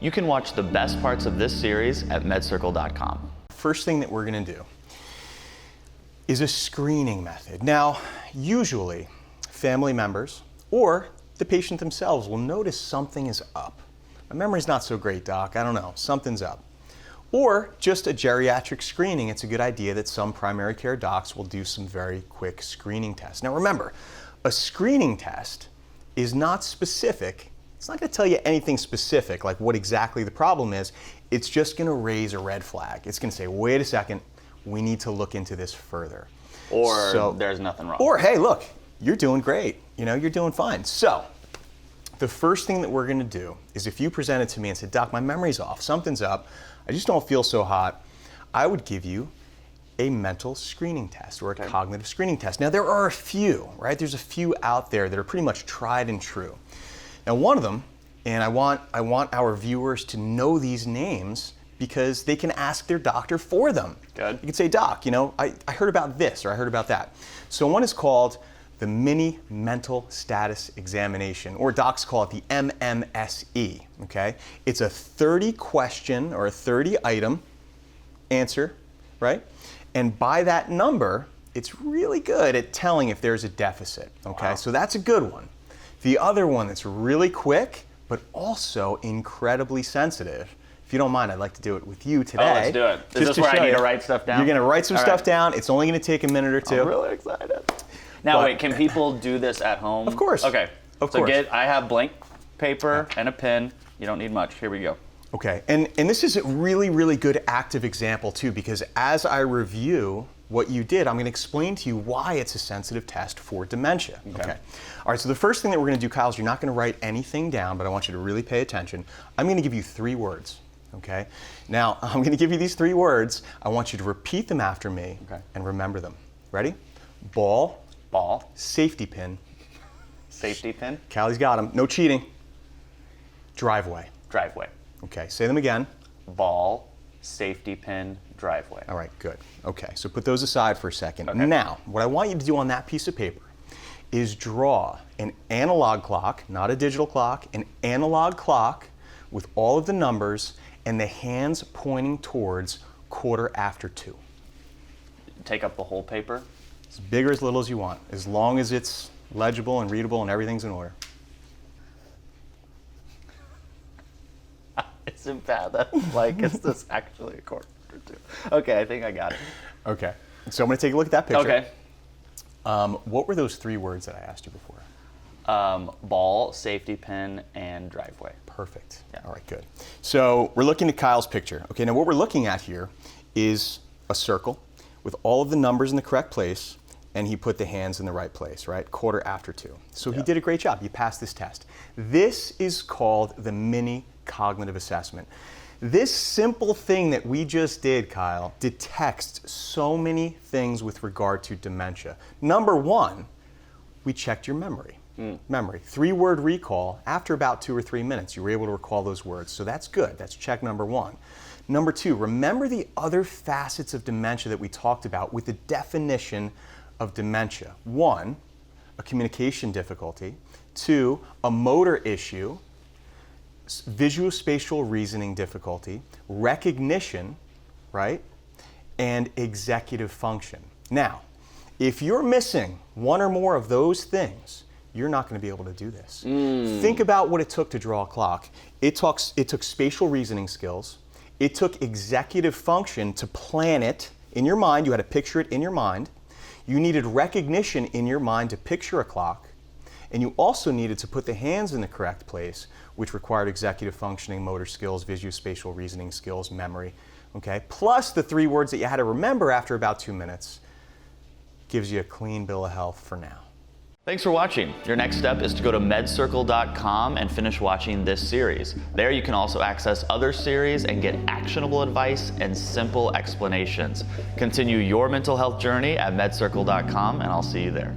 You can watch the best parts of this series at MedCircle.com. First thing that we're going to do is a screening method. Now, usually family members or the patient themselves will notice something is up. My memory's not so great, doc. I don't know. Something's up. Or just a geriatric screening. It's a good idea that some primary care docs will do some very quick screening tests. Now remember, a screening test is not specific. It's not going to tell you anything specific, like what exactly the problem is. It's just going to raise a red flag. It's going to say, wait a second, we need to look into this further. Or there's nothing wrong. Or, hey, look, you're doing great. You know, you're doing fine. So the first thing that we're going to do is if you presented to me and said, doc, my memory's off, something's up, I just don't feel so hot, I would give you a mental screening test or a cognitive screening test. Now, there are a few, right? There's a few out there that are pretty much tried and true. Now, one of them, and I want our viewers to know these names because they can ask their doctor for them. Good. You can say, doc, you know, I heard about this or I heard about that. So one is called the Mini Mental Status Examination, or docs call it the MMSE, okay? It's a 30 question or a 30 item answer, right? And by that number, it's really good at telling if there's a deficit, okay? Wow. So that's a good one. The other one that's really quick, but also incredibly sensitive. If you don't mind, I'd like to do it with you today. Oh, let's do it. Is this where I need to write stuff down? You're gonna write some stuff down. It's only gonna take a minute or two. I'm really excited. Now wait, can people do this at home? Of course. Okay. Of so course. I have blank paper and a pen. You don't need much. Here we go. Okay, and this is a really, really good active example too, because as I review what you did, I'm gonna explain to you why it's a sensitive test for dementia. Okay. All right, so the first thing that we're gonna do, Kyle, is you're not gonna write anything down, but I want you to really pay attention. I'm gonna give you 3 words, okay? Now, I'm gonna give you these 3 words. I want you to repeat them after me and remember them. Ready? Ball. Ball. Safety pin. Safety pin. Callie's got them. No cheating. Driveway. Driveway. Okay, say them again. Ball, safety pin, driveway. All right, good. Okay, so put those aside for a second. Okay. Now, what I want you to do on that piece of paper is draw an analog clock, not a digital clock, an analog clock with all of the numbers and the hands pointing towards 2:15. Take up the whole paper? As big or as little as you want, as long as it's legible and readable and everything's in order. Isn't bad. That's like, is this actually a 2:15? Okay, I think I got it. Okay, so I'm gonna take a look at that picture. Okay. What were those 3 words that I asked you before? Ball, safety pin, and driveway. Perfect. Yeah. All right, good. So we're looking at Kyle's picture. Okay, now what we're looking at here is a circle with all of the numbers in the correct place, and he put the hands in the right place, right? 2:15. So he did a great job. You passed this test. This is called the mini cognitive assessment. This simple thing that we just did, Kyle, detects so many things with regard to dementia. Number 1, we checked your memory. Memory, 3-word recall. After about 2 or 3 minutes, you were able to recall those words. So that's good. That's check number 1. Number 2, remember the other facets of dementia that we talked about with the definition of dementia. 1, a communication difficulty. 2, a motor issue. Visuospatial reasoning difficulty, recognition, right? And executive function. Now, if you're missing 1 or more of those things, you're not going to be able to do this. Think about what it took to draw a clock. It took spatial reasoning skills. It took executive function to plan it in your mind. You had to picture it in your mind. You needed recognition in your mind to picture a clock. And you also needed to put the hands in the correct place, which required executive functioning, motor skills, visuospatial reasoning skills, memory, okay? Plus the 3 words that you had to remember after about 2 minutes gives you a clean bill of health for now. Thanks for watching. Your next step is to go to MedCircle.com and finish watching this series. There you can also access other series and get actionable advice and simple explanations. Continue your mental health journey at MedCircle.com, and I'll see you there.